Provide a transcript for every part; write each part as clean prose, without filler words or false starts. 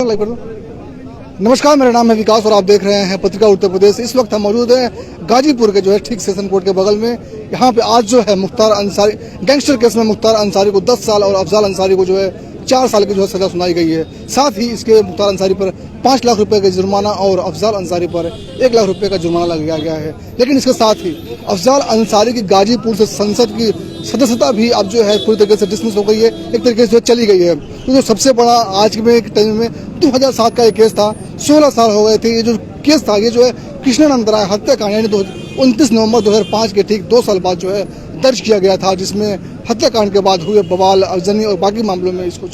नमस्कार, मेरा नाम है विकास और आप देख रहे हैं पत्रिका उत्तर प्रदेश। इस वक्त हम मौजूद हैं गाजीपुर के ठीक सेशन कोर्ट के बगल में। यहाँ पे आज मुख्तार अंसारी गैंगस्टर केस में मुख्तार अंसारी को 10 साल और अफजाल अंसारी को 4 साल की सजा सुनाई गई है। साथ ही इसके मुख्तार अंसारी पर 5 लाख रुपए का जुर्माना और अफजाल अंसारी पर 1 लाख रुपए का जुर्माना लगाया गया है। लेकिन इसके साथ ही अफजाल अंसारी की गाजीपुर से संसद की सदस्यता भी अब पूरी तरीके से डिसमिस हो गई है, एक तरीके से चली गई है। तो जो सबसे बड़ा आज के टाइम में 2007 का एक केस था, 16 साल हो गए थे। ये जो केस था ये कृष्णानंद राय हत्याकांड यानी 29 नवंबर 2005 के ठीक 2 साल बाद दर्ज किया गया था, जिसमें हत्याकांड के बाद हुए बवाल अफजनी और बाकी मामलों में इसको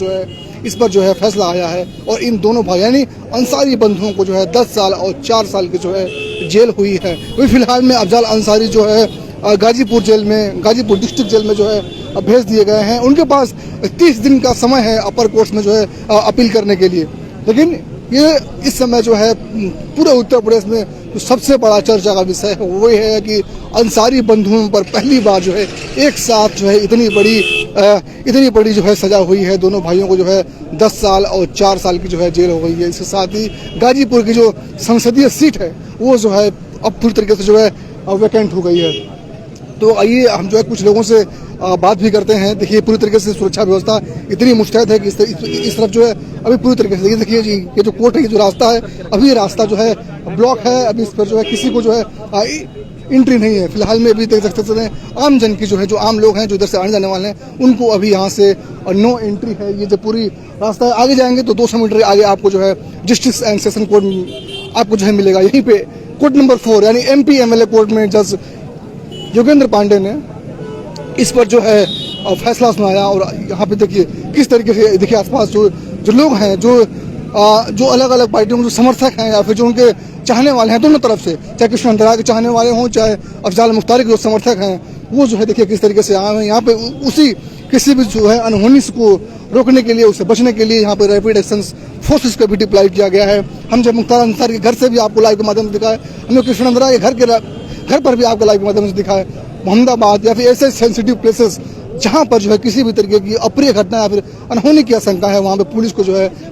इस पर फैसला आया है। और इन दोनों भाई यानी अंसारी बंधुओं को 10 साल और 4 साल की जेल हुई है। वही फिलहाल में अफजाल अंसारी गाजीपुर जेल में, गाजीपुर डिस्ट्रिक्ट जेल में भेज दिए गए हैं। उनके पास 30 दिन का समय है अपर कोर्ट में अपील करने के लिए। लेकिन ये इस समय पूरे उत्तर प्रदेश में जो सबसे बड़ा चर्चा का विषय है वो है कि अंसारी बंधुओं पर पहली बार एक साथ इतनी बड़ी सजा हुई है। दोनों भाइयों को 10 साल और 4 साल की जेल हो गई है। इसके साथ ही गाजीपुर की जो संसदीय सीट है वो अब पूरी तरीके से वैकेंट हो गई है। तो आइए हम कुछ लोगों से बात भी करते हैं। देखिए, पूरी तरीके से सुरक्षा व्यवस्था इतनी मुस्तैद है कि इस तरफ अभी पूरी तरीके से देखिए जी, ये जो कोर्ट है, ये जो रास्ता है, अभी ये रास्ता ब्लॉक है। अभी इस पर किसी को एंट्री नहीं है। फिलहाल में अभी देख सकते हैं आम जन की जो आम लोग हैं जो इधर से आने जाने वाले हैं उनको अभी यहाँ से नो एंट्री है। ये जो पूरी रास्ता है, आगे जाएंगे तो 200 मीटर आगे आपको डिस्ट्रिक्ट एंड सेशन कोर्ट आपको मिलेगा। यहीं पे कोर्ट नंबर 4 यानी MP MLA कोर्ट में जज योगेंद्र पांडे ने इस पर फैसला सुनाया। और यहाँ पे देखिए किस तरीके से देखिए आसपास जो लोग हैं, जो अलग अलग पार्टियों के जो समर्थक हैं या फिर जो उनके चाहने वाले हैं, दोनों तरफ से, चाहे कृष्णानंद राय के चाहने वाले हों चाहे अफजाल मुख्तारी के जो समर्थक हैं, वो देखिए किस तरीके से आए हैं। यहाँ पे उसी किसी भी अनहोनी को रोकने के लिए, उससे बचने के लिए यहाँ पे रैपिड एक्शन फोर्सेस का भी डिप्लॉय किया गया है। हम मुख्तार अंसारी के घर से भी आपको लाइव के माध्यम से दिखाए, हमने कृष्णानंद राय के घर पर भी आपको लाइव के माध्यम से दिखाए। मोहम्मदाबाद या फिर ऐसे सेंसिटिव प्लेसेस जहां पर किसी भी तरीके की अप्रिय घटना या फिर अनहोनी की आशंका है, वहां पे पुलिस को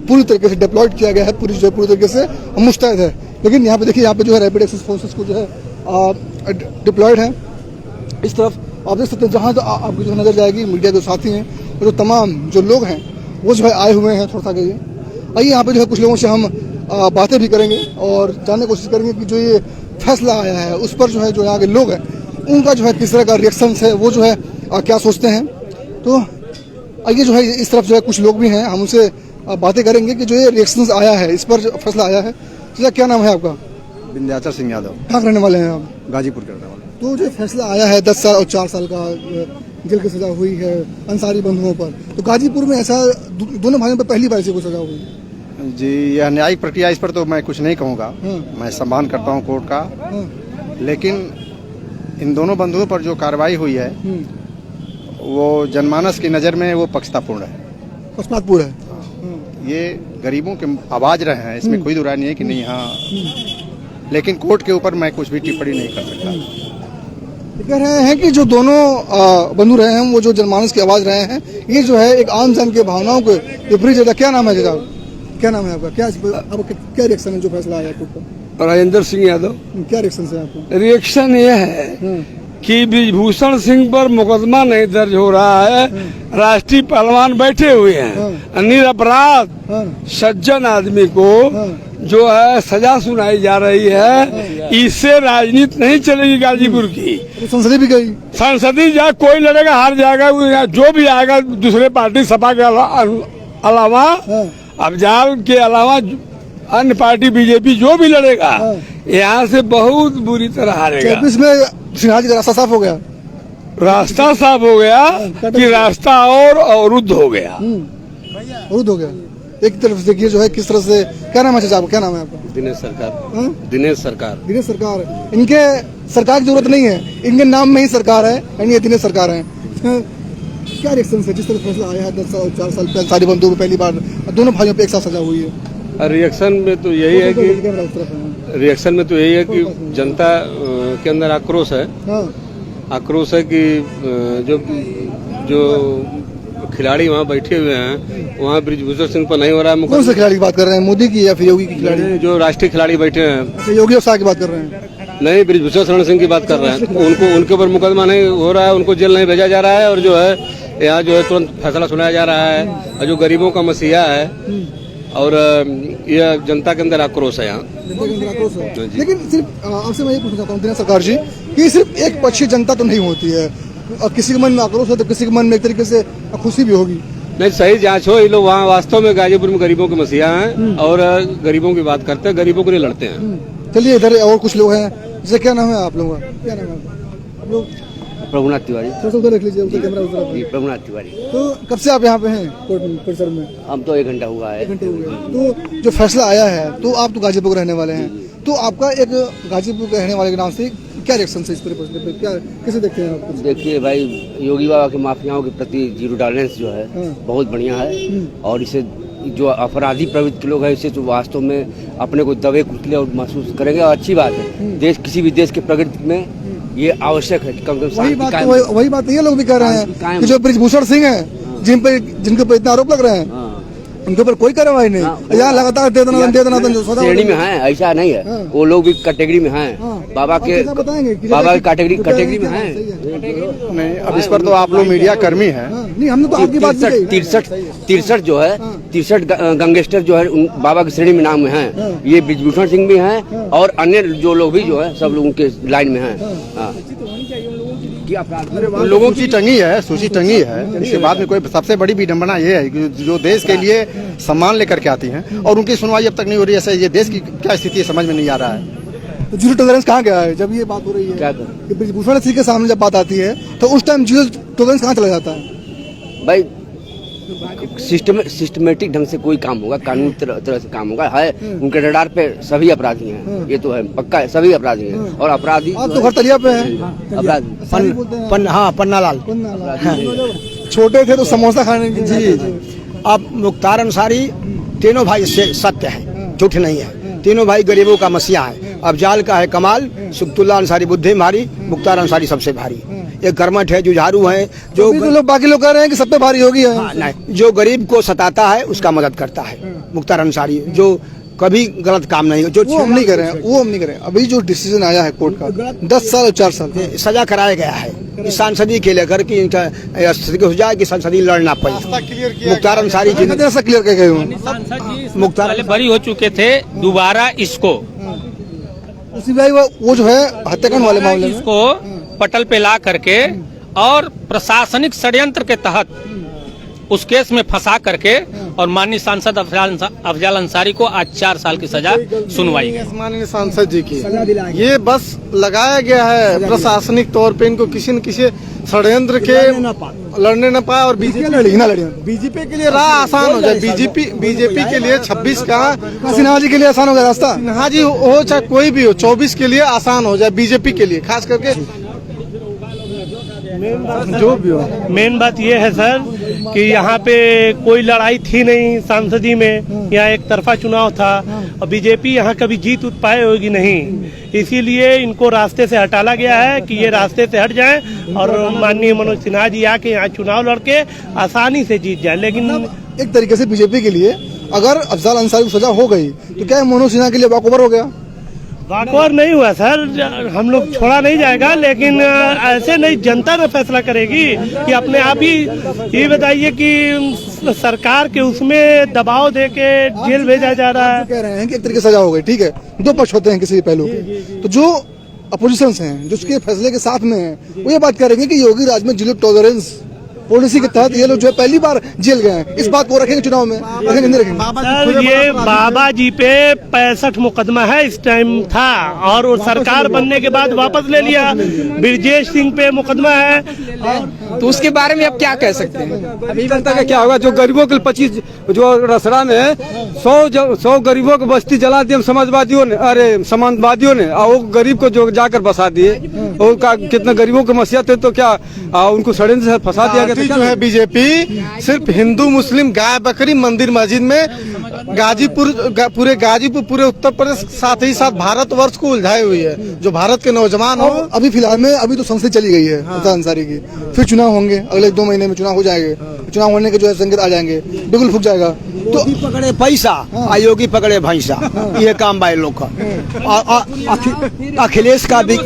पूरी तरीके से डिप्लॉयड किया गया है। पुलिस पूरी तरीके से मुस्तैद है। लेकिन यहाँ पे देखिए, यहाँ पे रैपिड एक्शन फोर्सेस को डिप्लॉयड है। इस तरफ आप देख सकते हैं, जहाँ आपको नजर जाएगी मीडिया के साथी हैं और जो तमाम जो लोग हैं वो आए हुए हैं थोड़ा सा आगे। आइए यहाँ पे कुछ लोगों से हम बातें भी करेंगे और जानने की कोशिश करेंगे कि जो ये फैसला आया है उस पर जो यहाँ के लोग हैं उनका किस तरह का रिएक्शन है, वो क्या सोचते हैं। तो आइए इस तरफ कुछ लोग भी हैं, हम उनसे बातें करेंगे कि जो ये रिएक्शन आया है, इस पर फैसला आया है। तो क्या नाम है आपका? विंध्याचल सिंह यादव। कहाँ रहने वाले हैं आप? गाजीपुर के रहने वाले। तो जो फैसला आया है 10 साल और 4 साल का जेल की सजा हुई है अंसारी बंधुओं पर, तो गाजीपुर में ऐसा दोनों भाइयों पर पहली बार से कोई सजा हुई है जी? यह न्यायिक प्रक्रिया, इस पर तो मैं कुछ नहीं कहूँगा। मैं सम्मान करता हूँ कोर्ट का, लेकिन इन दोनों बंधुओं पर जो कार्रवाई हुई है वो जनमानस की नज़र में वो पक्षपातपूर्ण है। पक्षपातपूर्ण है। ये गरीबों के आवाज रहे हैं, इसमें कोई दुराई नहीं है कि नहीं। हाँ, लेकिन कोर्ट के ऊपर मैं कुछ भी टिप्पणी नहीं कर सकता। कह रहे हैं कि जो दोनों बंधु रहे हैं वो जो जनमानस की आवाज रहे हैं, ये एक आम जन के भावनाओं को विपरीत है। क्या नाम है जनाब? क्या नाम है आपका? क्या रिएक्शन है जो फैसला आया कोर्ट का? राजेंद्र सिंह यादव। क्या रिएक्शन है आपको? रिएक्शन ये है कि ब्रिजभूषण सिंह पर मुकदमा नहीं दर्ज हो रहा है। राष्ट्रीय पहलवान बैठे हुए हैं, निरपराध सज्जन आदमी को सजा सुनाई जा रही है। इससे राजनीति नहीं चलेगी गाजीपुर की। संसदीय भी गई, संसदीय जा कोई लड़ेगा हार जाएगा, जो भी आएगा दूसरे पार्टी सपा के अलावा, अफजाल के अलावा अन्य पार्टी बीजेपी जो भी लड़ेगा यहाँ से बहुत बुरी तरह हारेगा। 24 में सिन्हा जी का रास्ता साफ हो गया। रास्ता साफ हो गया कि रास्ता और अवरुद्ध हो गया। अवरुद्ध हो गया। एक तरफ से देखिए किस तरह से। क्या नाम है चाचा? क्या नाम है आपका? दिनेश सरकार। दिनेश सरकार। दिनेश सरकार। इनके सरकार की जरूरत नहीं है, इनके नाम में ही सरकार है, यानी ये दिनेश सरकार है। क्या रिएक्शन है जिस तरह फैसला आया है 10 साल और 4 साल पहले सारी बंधुओं को पहली बार दोनों भाइयों पे एक साथ सजा हुई है? रिएक्शन में तो यही है कि जनता के अंदर आक्रोश है। आक्रोश है कि जो खिलाड़ी वहाँ बैठे हुए हैं, वहाँ ब्रिजभूषण सिंह पर नहीं हो रहा है कौन से मुकदमा। खिलाड़ी की बात कर रहे हैं, मोदी की या फिर योगी की खिलाड़ी? जो राष्ट्रीय खिलाड़ी बैठे हैं, अच्छा, योगी और शाह की बात कर रहे हैं। नहीं ब्रिजभूषण शरण सिंह की बात कर रहे हैं। उनको उनके ऊपर मुकदमा नहीं हो रहा है, उनको जेल नहीं भेजा जा रहा है, और जो है यहाँ जो है तुरंत फैसला सुनाया जा रहा है। और जो गरीबों का मसीहा है, और यह जनता के अंदर आक्रोश है यहाँ। लेकिन सिर्फ आपसे मैं ये पूछना चाहता हूँ दिनेश सरकार जी कि सिर्फ एक पक्षी जनता तो नहीं होती है, अब किसी के मन में आक्रोश है तो किसी के मन में एक तरीके से खुशी भी होगी। नहीं, सही जांच हो। ये लोग वहाँ वास्तव में गाजीपुर में गरीबों के मसीहा हैं और गरीबों की बात करते हैं, गरीबों के लिए लड़ते हैं। चलिए इधर और कुछ लोग हैं, जैसे क्या नाम है आप लोगों का? क्या नाम है आप लोग? प्रभुनाथ तिवारी। थोड़ा सा उधर देख लीजिए, उधर कैमरा उधर। जी, प्रभुनाथ तिवारी। तो कब से आप यहाँ पे हैं कोर्ट परिसर में? हम तो 1 घंटा हुआ है। 1 घंटे हो गए। तो जो फैसला आया है, तो आप तो गाजीपुर के रहने वाले हैं, तो आपका एक गाजीपुर के रहने वाले के नाम से क्या रिएक्शन है इस पूरे प्रश्न पे? क्या कैसे देखते हैं आप? देखिए भाई, योगी बाबा के माफियाओं के प्रति जीरो टॉलरेंस जो है बहुत बढ़िया है, और इसे जो अपराधी प्रवृत्ति के लोग हैं इसे तो वास्तव में अपने को दबे कुचले और महसूस करेंगे, और अच्छी बात है। देश, किसी भी देश के प्रगति में ये आवश्यक है कि कम से कम वही बात ये लोग भी कह रहे हैं कि जो ब्रिजभूषण सिंह हैं, जिनके ऊपर इतना आरोप लग रहे हैं, उनके ऊपर कोई कार्रवाई नहीं। यहाँ लगातार दे देना श्रेणी में है, ऐसा नहीं है। वो लोग भी कैटेगरी में हैं, बाबा के कैटेगरी में हैं। नहीं, अब इस पर तो आप लोग मीडिया कर्मी हैं। नहीं, हमने तो आपकी बात नहीं कही। 63 जो है 63 गैंगस्टर जो है बाबा की श्रेणी में नाम में हैं। ये ब्रिजभूषण सिंह भी हैं, और अन्य जो लोग भी जो है सब लोगों के लाइन में हैं। लोगों की टंगी है, सूची टंगी है। इसके बाद में कोई सबसे बड़ी विडंबना ये है कि जो देश के लिए सम्मान लेकर के आती हैं और उनकी सुनवाई अब तक नहीं हो रही है। ऐसे ये देश की क्या स्थिति है समझ में नहीं आ रहा है। तो जीरो टॉलरेंस कहाँ गया है जब ये बात हो रही है? क्या कि ब्रिजभूषण सिंह के सामने जब बात आती है तो उस टाइम जीरो टॉलरेंस कहाँ चला जाता है? भाई, सिस्टमेटिक ढंग से कोई काम होगा, कानूनी तरह से काम होगा। है उनके रडार पे सभी अपराधी हैं, ये तो है पक्का है, सभी अपराधी हैं। और अपराधी आप तो घरतलिया पे हैं, अपराधी हाँ, पन्नालाल। छोटे थे तो समोसा खाने की। जी। अब मुख्तार अंसारी तीनों भाई से सत्य है, झूठ नहीं है। तीनों भाई गरीबों का मसीहा है। अफजाल का है कमाल, सुब्तुल्लाह अंसारी बुद्धि भारी, मुख्तार अंसारी सबसे भारी। एक कर्मठ है, जुझारू है, जो लोग बाकी लोग कह रहे हैं कि सब पे भारी होगी। नहीं, जो गरीब को सताता है उसका मदद करता है मुख्तार अंसारी, जो कभी गलत काम नहीं, जो वो हम नहीं कर रहे हैं, वो हम नहीं कर रहे हैं। अभी जो डिसीजन आया है कोर्ट का 10 साल और 4 साल सजा कराया गया है इस सांसदी के लेकर कि हो जाए कि संसदी लड़ना पाए। मुख्तार अंसारी जी ऐसा क्लियर कह गए हूँ। मुख्तार बरी हो चुके थे, दोबारा इसको सीबीआई वो जो है हत्याकांड वाले मामले में इसको पटल पे ला करके और प्रशासनिक षड्यंत्र के तहत उस केस में फंसा करके और माननीय सांसद अफजाल अंसारी को आज 4 साल की सजा सुनवाई गई। माननीय सांसद जी की ये बस लगाया गया है प्रशासनिक तौर पे, इनको किसी न किसी षड्यंत्र के लड़ने न पाए और बीजेपी के लिए राह आसान हो जाए। बीजेपी के लिए 26 का सिन्हा जी के लिए आसान हो गया रास्ता। सिन्हा जी हो चाहे कोई भी हो, 24 के लिए आसान हो जाए बीजेपी के लिए, खास करके जो भी हो। मेन बात ये है सर कि यहाँ पे कोई लड़ाई थी नहीं सांसदी में, यहाँ एक तरफा चुनाव था और बीजेपी यहाँ कभी जीत उत पाए होगी नहीं, इसीलिए इनको रास्ते से हटाला गया है कि ये रास्ते से हट जाएं और माननीय मनोज सिन्हा जी आके यहाँ चुनाव लड़के आसानी से जीत जाए। लेकिन एक तरीके से बीजेपी के लिए अगर अफजाल अंसारी को सजा हो गई तो क्या मनोज सिन्हा के लिए वॉकओवर हो गया? वॉकओवर नहीं हुआ सर, हम लोग छोड़ा नहीं जाएगा, लेकिन ऐसे नहीं, जनता ने फैसला करेगी कि अपने आप ही। ये बताइए कि सरकार के उसमें दबाव दे के जेल भेजा जा रहा है। कह रहे हैं कि एक तरीके से सजा हो गई, ठीक है, 2 पक्ष होते हैं किसी भी पहलू के। तो जो अपोजिशन हैं, जो उसके फैसले के साथ में है, वो ये बात कह रहे हैं कि योगी राज में जीरो टॉलरेंस पॉलिसी के तहत ये लोग जो है पहली बार जेल गए हैं। इस बात को रखेंगे चुनाव में, रखेंगे नहीं रखेंगे? सर, ये बाबा जी पे 65 मुकदमा है इस टाइम था, और वो सरकार बनने के बाद वापस ले लिया। ब्रिजेश सिंह पे मुकदमा है, तो उसके बारे में अब क्या कह सकते हैं? अभी जनता का क्या होगा? जो गरीबों के 25 जो रसड़ा में 100 गरीबों की बस्ती जला दी समाजवादियों ने, अरे समाजवादियों ने, और वो गरीब को जो जाकर बसा दिए, और कितना गरीबों की समस्या थे, तो क्या उनको षड्यंत्र से फंसा दिया गया? जो है बीजेपी सिर्फ हिंदू मुस्लिम गाय बकरी मंदिर मस्जिद में पूरे गाजीपुर पूरे उत्तर प्रदेश साथ ही साथ भारतवर्ष को उलझाई हुई है। जो भारत के नौजवान हो, अभी फिलहाल में अभी तो संसद चली गई है मुख्तार अंसारी की, फिर चुनाव होंगे, अगले 2 महीने में चुनाव हो जाएंगे, चुनाव होने के जो है संकेत आ जाएंगे, बिल्कुल फूक जाएगा। तो पकड़े पैसा आयोगी पकड़े भैंसा, ये काम भाई लोग का। अखिलेश का भी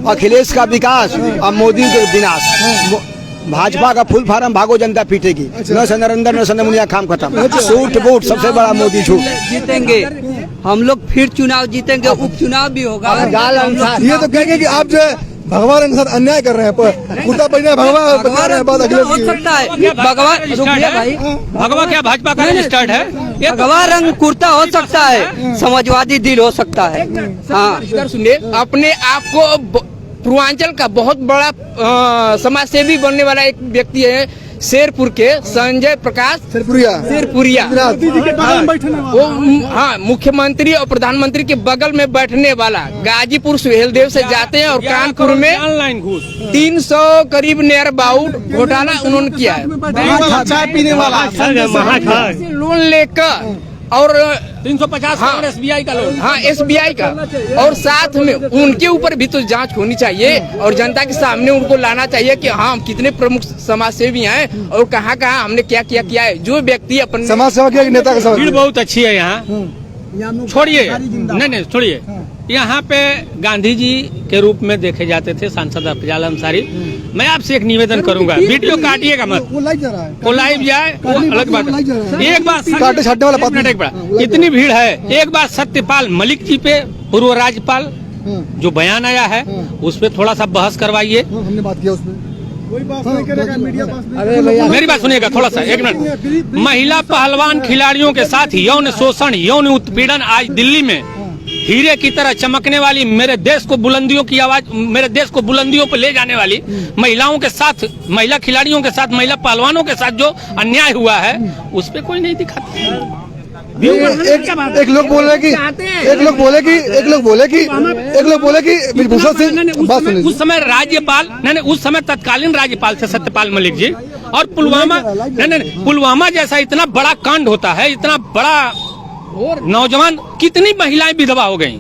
अखिलेश का विकास और मोदी के विनाश। भाजपा का फुल फार्म भागो जनता पीटेगी, न से नरेंद्र न से नमुनिया, काम खत्म। सूट बूट सबसे बड़ा मोदी झूठ। जीतेंगे हम लोग, फिर चुनाव जीतेंगे, उपचुनाव भी होगा। ये तो कहेंगे कि आप जो है भगवान के साथ अन्याय कर रहे हैं, कुर्ता पहने भगवान बता रहे हैं, बात अखिलेश हो सकता है भगवा क्या भाजपा का स्टार्ट है? भगवा रंग कुर्ता हो सकता है, समाजवादी दिल हो सकता है। हाँ, इधर सुनिए, अपने आप को पूर्वांचल का बहुत बड़ा समाज सेवी बनने वाला एक व्यक्ति है, शेरपुर के संजय प्रकाश शेरपुरिया। वो हाँ, मुख्यमंत्री और प्रधानमंत्री के बगल में बैठने वाला, गाजीपुर सुहेलदेव से जाते हैं और कानपुर में ऑनलाइन घूस 300 करीब नियर अबाउट घोटाला उन्होंने किया है। चाय पीने वाला लोन लेकर और 350 हाँ, SBI का लोन, हाँ SBI का, और साथ में उनके ऊपर भी तो जांच होनी चाहिए और जनता के सामने उनको लाना चाहिए कि हाँ, हम कितने प्रमुख समाज सेवी हैं और कहाँ कहाँ हमने क्या किया है। जो व्यक्ति अपन समाज सेवा किया, नेता का भीड़ बहुत अच्छी है यहाँ, छोड़िए नहीं छोड़िए। यहाँ पे गांधी जी के रूप में देखे जाते थे सांसद अफजाल अंसारी। मैं आपसे एक निवेदन करूंगा, वीडियो काटिएगा मत, वो लाइव जाए वो अलग बात है। एक बात इतनी भीड़ है, एक बात सत्यपाल मलिक जी पे, पूर्व राज्यपाल, जो बयान आया है उस पे थोड़ा सा बहस करवाइए। हमने बात किया उसमें, मेरी बात सुनिएगा थोड़ा सा, 1 मिनट। महिला पहलवान खिलाड़ियों के साथ यौन शोषण, यौन उत्पीड़न आज दिल्ली में हीरे की तरह चमकने वाली, मेरे देश को बुलंदियों की आवाज, मेरे देश को बुलंदियों पर ले जाने वाली महिलाओं के साथ, महिला खिलाड़ियों के साथ, महिला पहलवानों के साथ जो अन्याय हुआ है उस पे कोई नहीं दिखाता। एक लोग बोल रहे कि ब्रिजभूषण सिंह, बात सुनिए, उस समय राज्यपाल नहीं, उस समय तत्कालीन राज्यपाल थे सत्यपाल मलिक जी, और पुलवामा नहीं, पुलवामा जैसा इतना बड़ा कांड होता है, इतना बड़ा नौजवान, कितनी महिलाएं विधवा हो गयी,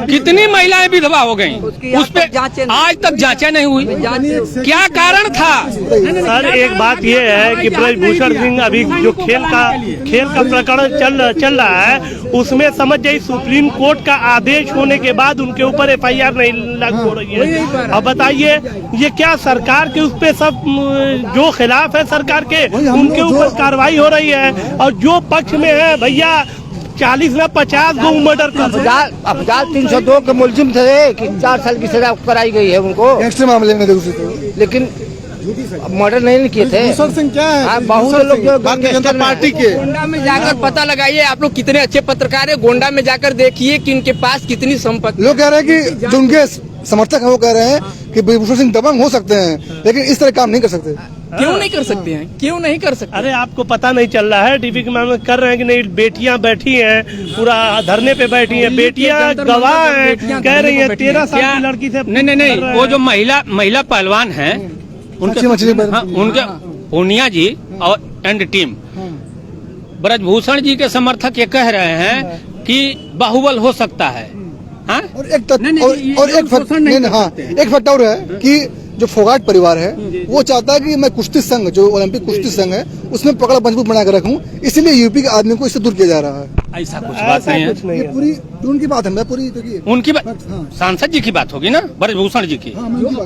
कितनी महिलाएं विधवा हो गयी, उस पे आज तक जांचें नहीं हुई, क्या कारण था? सर एक बात ये है कि ब्रजभूषण सिंह अभी जो खेल का प्रकरण चल रहा है, उसमें समझ जाइए सुप्रीम कोर्ट का आदेश होने के बाद उनके ऊपर FIR नहीं लागू हो रही है। अब बताइए ये क्या सरकार के उस पे सब जो खिलाफ है सरकार के, उनके ऊपर कार्रवाई हो रही है, और जो पक्ष में है भैया 40 में 50 गो मर्डर का अफजाल 302 के मुलजिम थे कि 4 साल की सजा कराई गई है उनको, गैंगस्टर मामले में, लेकिन मर्डर नहीं किए थे। सिंह क्या है, बहुत लोग जो भारतीय जनता पार्टी के गोंडा में जाकर पता लगाइए, आप लोग कितने अच्छे पत्रकार है, गोंडा में जाकर देखिए कि इनके पास कितनी संपत्ति। लोग कह रहे हैं कि जो उनके समर्थक है वो कह रहे हैं कि ब्रिजभूषण सिंह दबंग हो सकते हैं, लेकिन इस तरह काम नहीं कर सकते। क्यों नहीं कर सकते हैं, क्यों नहीं कर सकते? अरे आपको पता नहीं चल रहा है, टीवी के मामले कर रहे हैं कि नहीं, बेटियां बैठी हैं, पूरा धरने पे बैठी हैं, बेटियां गवाह हैं, कह रही हैं 13 साल की लड़की से नहीं, वो जो महिला पहलवान है उनके पूर्णिया जी और एंड टीम, ब्रजभूषण जी के समर्थक ये कह रहे हैं कि बाहुबल हो सकता है। हाँ? और एक फैक्ट और है कि जो फोगाट परिवार है वो चाहता है कि मैं कुश्ती संघ, जो ओलंपिक कुश्ती संघ है, उसमें पकड़ मजबूत बना कर रखूं, इसीलिए यूपी के आदमी को इससे दूर किया जा रहा है। ऐसा कुछ बात नहीं है, ये पूरी उनकी बात है, मैं पूरी उनकी बात, सांसद जी की बात होगी ना, ब्रजभूषण जी की,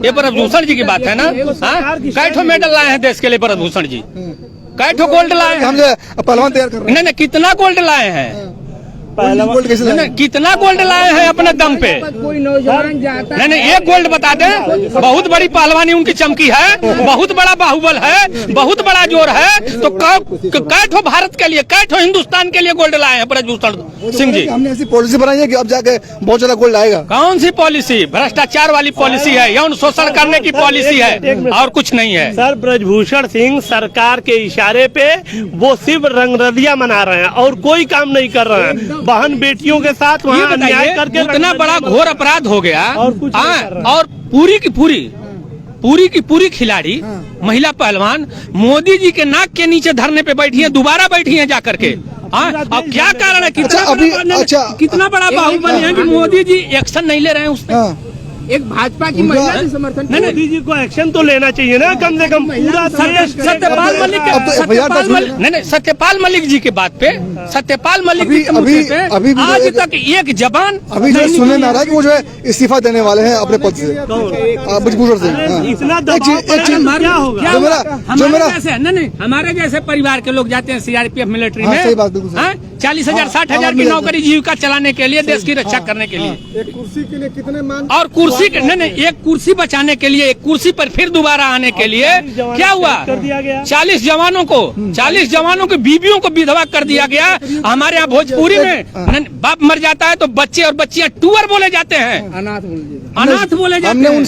ये ब्रजभूषण जी की बात है ना। कई ठो मेडल लाए हैं देश के लिए ब्रजभूषण जी, कई ठो गोल्ड लाए हैं, हम जो पहलवान तैयार कर रहे हैं। नहीं, कितना गोल्ड लाए हैं, कितना गोल्ड लाए हैं अपने दम पे? कोई नौजवान जाता नहीं, एक गोल्ड बता दें, बहुत बड़ी पहलवानी उनकी चमकी है, बहुत बड़ा बाहुबल है, बहुत बड़ा जोर है, तो कै ठो भारत के लिए, कै ठो हिंदुस्तान के लिए गोल्ड लाए हैं ब्रजभूषण सिंह जी। हमने ऐसी पॉलिसी बनाई है कि अब जाके बहुत ज्यादा गोल्ड आएगा। कौन सी पॉलिसी? भ्रष्टाचार वाली पॉलिसी है, यौन शोषण करने की पॉलिसी है, और कुछ नहीं है। सर ब्रजभूषण सिंह सरकार के इशारे पे वो सिर्फ रंगरलिया मना रहे हैं और कोई काम नहीं कर रहे हैं। बहन बेटियों के साथ वहाँ अन्याय करके इतना बड़ा घोर अपराध हो गया और कुछ नहीं कर रहा। और पूरी की पूरी खिलाड़ी महिला पहलवान मोदी जी के नाक के नीचे धरने पे बैठी है, दोबारा बैठी है जाकर के। अब क्या कारण है? कितना बड़ा बाहुबली है कि मोदी जी एक्शन नहीं ले रहे हैं उस पर। एक भाजपा की महिला भी समर्थन नहीं, मोदी जी को एक्शन तो लेना चाहिए ना, कम से कम पूरा सत्यपाल मलिक नहीं, सत्यपाल मलिक जी के बात पे, सत्यपाल मलिक जी के मुद्दे पे आज तक एक जवान अभी जो सुनने में आ रहा है कि वो जो है इस्तीफा देने वाले हैं अपने पद से, ब्रिजभूषण सिंह। इतना दबाव क्या होगा? नहीं, हमारे जैसे परिवार के लोग जाते हैं सीआरपीएफ मिलिट्री में, सही बात, बिल्कुल 40,000 60,000 की नौकरी जीविका चलाने के लिए, देश की रक्षा करने के लिए। एक कुर्सी के लिए कितने मान, और कुर्सी नहीं, एक कुर्सी बचाने के लिए, एक कुर्सी पर फिर दोबारा आने के लिए क्या हुआ? कर दिया गया 40 जवानों की बीवियों को विधवा कर दिया गया। हमारे यहाँ भोजपुरी में बाप मर जाता है तो बच्चे और बच्चियां टूअर बोले जाते हैं, अनाथ बोले जाते हमने हैं। उन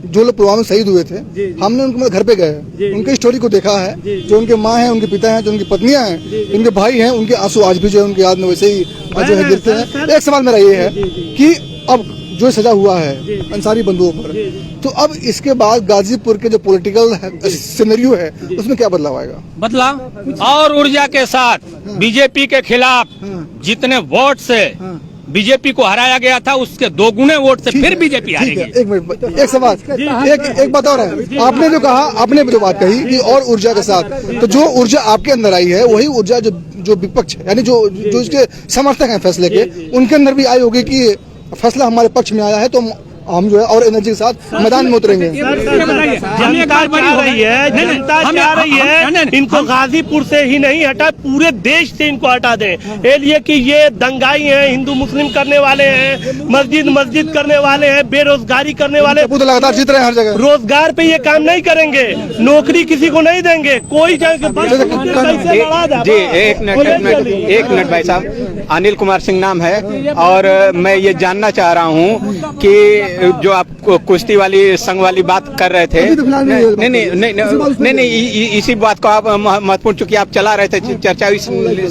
जो लोग पुलवामा में शहीद हुए थे, हमने उनके घर पे गए, उनकी स्टोरी को देखा है। जो उनके माँ हैं, उनके पिता हैं, जो उनकी पत्नियां हैं, उनके भाई हैं, उनके आंसू आज भी जो है उनकी याद में वैसे ही जो है गिरते हैं। एक सवाल मेरा ये है कि अब जो सजा हुआ है अंसारी बंधुओं पर, तो अब इसके बाद गाजीपुर के जो पॉलिटिकल सिनेरियो है उसमें क्या बदलाव आएगा? बदलाव और ऊर्जा के साथ बीजेपी के खिलाफ जितने वोट से बीजेपी को हराया गया था, उसके 2 गुने वोट से फिर बीजेपी हारेगी। एक मिनट, एक सवाल, एक बात और है। आपने जो कहा, आपने जो बात कही कि और ऊर्जा के साथ, तो जो ऊर्जा आपके अंदर आई है वही ऊर्जा जो विपक्ष यानी जो इसके समर्थक हैं फैसले के, उनके अंदर भी आई होगी कि फैसला हमारे पक्ष में आया है तो हम जो है और एनर्जी के साथ मैदान में उतरेंगे। जनता चाह रही है इनको गाजीपुर से ही नहीं हटा, पूरे देश से इनको हटा दें। ये लिए कि ये दंगाई हैं, हिंदू मुस्लिम करने वाले हैं, मस्जिद करने वाले हैं, बेरोजगारी करने वाले, तो लगातार जीत रहे हैं हर जगह। रोजगार पे ये काम नहीं करेंगे, नौकरी किसी को नहीं देंगे, कोई जी। एक मिनट भाई साहब, अनिल कुमार सिंह नाम है और मैं ये जानना चाह रहा हूँ कि जो आप कुश्ती वाली संघ वाली बात कर रहे थे, नहीं, इसी बात को आप महत्वपूर्ण, चूंकि आप चला रहे थे चर्चा, इस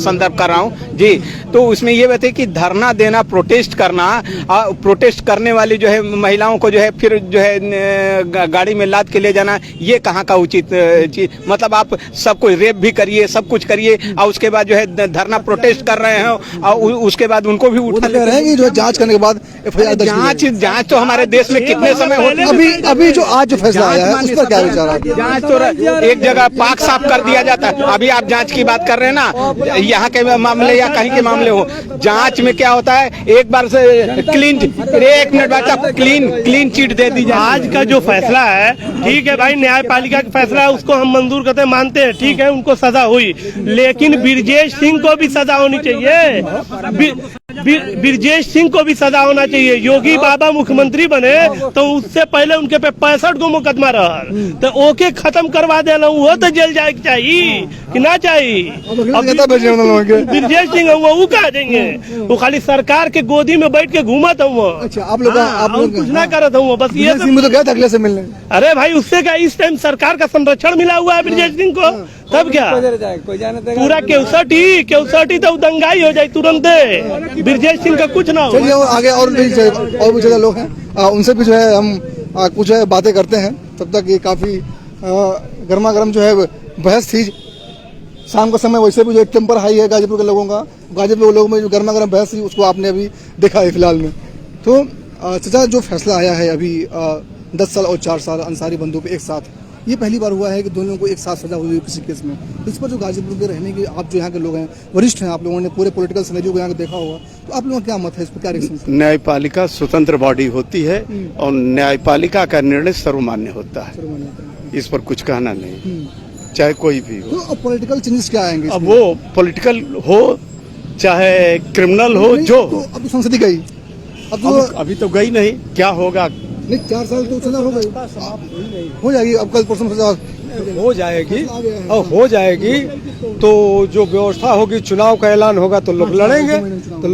संदर्भ कर रहा हूँ जी। तो उसमें ये बात है कि धरना देना, प्रोटेस्ट करना, प्रोटेस्ट करने वाली जो है महिलाओं को जो है फिर जो है गाड़ी में लाद के ले जाना, ये कहाँ का उचित चीज? मतलब आप सबको रेप भी करिए, सब कुछ करिए और उसके बाद जो है धरना प्रोटेस्ट कर रहे हैं और उसके बाद उनको भी उठा ले रहे हैं। जो जांच करने के बाद जांच तो हमारे देश में कितने समय होती है? अभी जो आज जो फैसला आया है उस पर क्या विचार है? जांच तो एक जगह पाक साफ कर दिया जाता है। अभी आप जांच की बात कर रहे हैं ना, यहाँ के मामले या कहीं के मामले हो, जांच में क्या होता है, एक बार से क्लीन, एक मिनट बाद क्लीन चिट दे दी जाए। आज का जो फैसला है, ठीक है भाई, न्यायपालिका का फैसला है, उसको हम मंजूर करते हैं, मानते हैं, ठीक है, उनको सजा हुई, लेकिन ब्रिजेश सिंह को भी सजा होनी चाहिए। ब्रिजेश सिंह को भी सजा होना चाहिए। योगी बाबा मुख्यमंत्री बने तो उससे पहले उनके पे 65 गो मुकदमा रहा, तो ओके खत्म करवा देना, वो तो जेल जाए चाहिए कि ना चाहिए? ब्रिजेश सिंह वो कहा देंगे, वो खाली सरकार के गोदी में बैठ के घूमत हूँ। अच्छा, आप लोग कुछ ना करत हूँ, बस ये तो गए थे अगले से मिलने। अरे भाई, उससे क्या इस टाइम सरकार का संरक्षण मिला हुआ है ब्रिजेश सिंह को, तब क्या पूरा केवसटी तो दंगाई हो जाए तुरंत। ब्रिजेश सिंह का कुछ ना हो। चलिए आगे और भी ज्यादा लोग हैं, उनसे भी जो है हम कुछ है बातें करते हैं। तब तक ये काफी गर्मा गर्म जो है बहस थी। शाम का समय वैसे भी जो एक टेम्पर हाई है गाजीपुर के लोगों का, गाजीपुर के लोगों में जो गर्मा गर्म बहस थी उसको आपने अभी देखा है फिलहाल में। तो चाचा, जो फैसला आया है अभी 10 साल और 4 साल अंसारी बंधुओं पे एक साथ, ये पहली बार हुआ है कि दोनों को एक साथ सजा हुई है किसी केस में। इस पर जो गाजीपुर के रहने की, आप जो यहाँ के लोग हैं, वरिष्ठ हैं, आप लोगों ने पूरे पॉलिटिकल सिनेरियो को यहाँ देखा होगा, तो आप लोगों का क्या मत है इस पर, क्या रिएक्शन? न्यायपालिका स्वतंत्र बॉडी होती है और न्यायपालिका का निर्णय सर्वमान्य होता है, इस पर कुछ कहना नहीं, चाहे कोई भी हो। तो पॉलिटिकल चेंजेस क्या आएंगे? अब वो पॉलिटिकल हो चाहे क्रिमिनल हो, जो अब तो संसद गई, अब तो अभी तो गई नहीं, क्या होगा? नहीं, 4 साल तो सजा हो गई, हो जाएगी, अब कल परसों सजा हो जाएगी और हो जाएगी तो जो व्यवस्था होगी, चुनाव का ऐलान होगा तो लोग लड़ेंगे, तो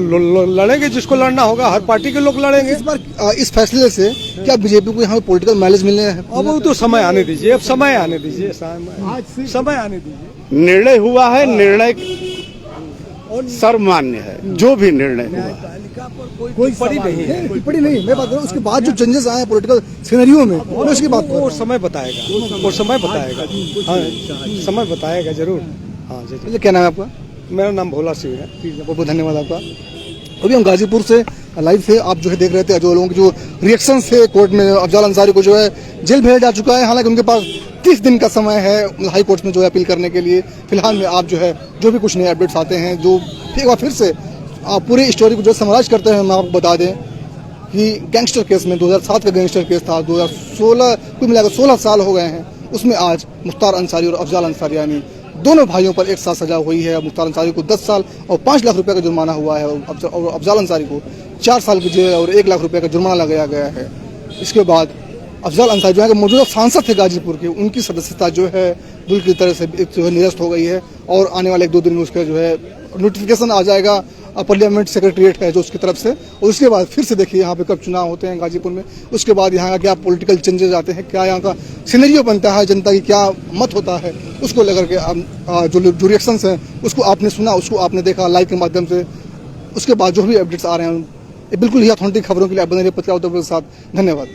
लड़ेंगे, जिसको लड़ना होगा हर पार्टी के लोग लड़ेंगे। इस बार इस फैसले से क्या बीजेपी को यहाँ पॉलिटिकल माइलेज मिलने है? अब वो तो समय आने दीजिए, अब समय आने दीजिए, समय आने दीजिए। निर्णय हुआ है, निर्णय सर्वमान्य है जो भी निर्णय हुआ। कोई टिप्पणी नहीं है, टिप्पणी नहीं। मैं बात कर रहा हूँ उसके बाद जो चेंजेस आए पॉलिटिकल सिनेरियो में, मैं उसकी बात कर रहा हूँ। समय बताएगा, वो समय बताएगा। हाँ, समय बताएगा जरूर। हाँ जी। क्या नाम है आपका? मेरा नाम भोला सिंह है। बहुत बहुत धन्यवाद आपका। अभी हम गाजीपुर से लाइव थे, आप जो है देख रहे थे जो लोगों के जो रिएक्शन थे कोर्ट में। अफजाल अंसारी को जो है जेल भेजा जा चुका है, हालांकि उनके पास 30 दिन का समय है हाई कोर्ट में जो है अपील करने के लिए। फिलहाल में आप जो है जो भी कुछ नए अपडेट्स आते हैं, जो एक बार फिर से आप पूरी स्टोरी को जो समराइज करते हैं, हम आपको बता दें कि गैंगस्टर केस में 2007 का गैंगस्टर केस था, 2016 कुल मिलाकर 16 साल हो गए हैं। उसमें आज मुख्तार अंसारी और अफजाल अंसारी यानी दोनों भाइयों पर एक साथ सजा हुई है। मुख्तार अंसारी को 10 साल और 5 लाख रुपए का जुर्माना हुआ है और अफजाल अंसारी को 4 साल की जेल और 1 लाख रुपए का जुर्माना लगाया गया है। इसके बाद अफजाल अंसारी जो है मौजूदा सांसद थे गाजीपुर के, उनकी सदस्यता जो है पूरी तरह से जो है निरस्त हो गई है और आने वाले 1-2 दिन में उसका जो है नोटिफिकेशन आ जाएगा पार्लियामेंट सेक्रेटरीट है जो उसकी तरफ से। और उसके बाद फिर से देखिए यहाँ पे कब चुनाव होते हैं गाजीपुर में, उसके बाद यहाँ का क्या पॉलिटिकल चेंजेस आते हैं, क्या यहाँ का सिनेरियो बनता है, जनता की क्या मत होता है, उसको लेकर के जो रिएक्शंस हैं उसको आपने सुना, उसको आपने देखा लाइव के माध्यम से। उसके बाद जो भी अपडेट्स आ रहे हैं बिल्कुल ही ऑथेंटिक खबरों के लिए आप बने रहिए पत्रकार उत्तर प्रदेश के साथ। धन्यवाद।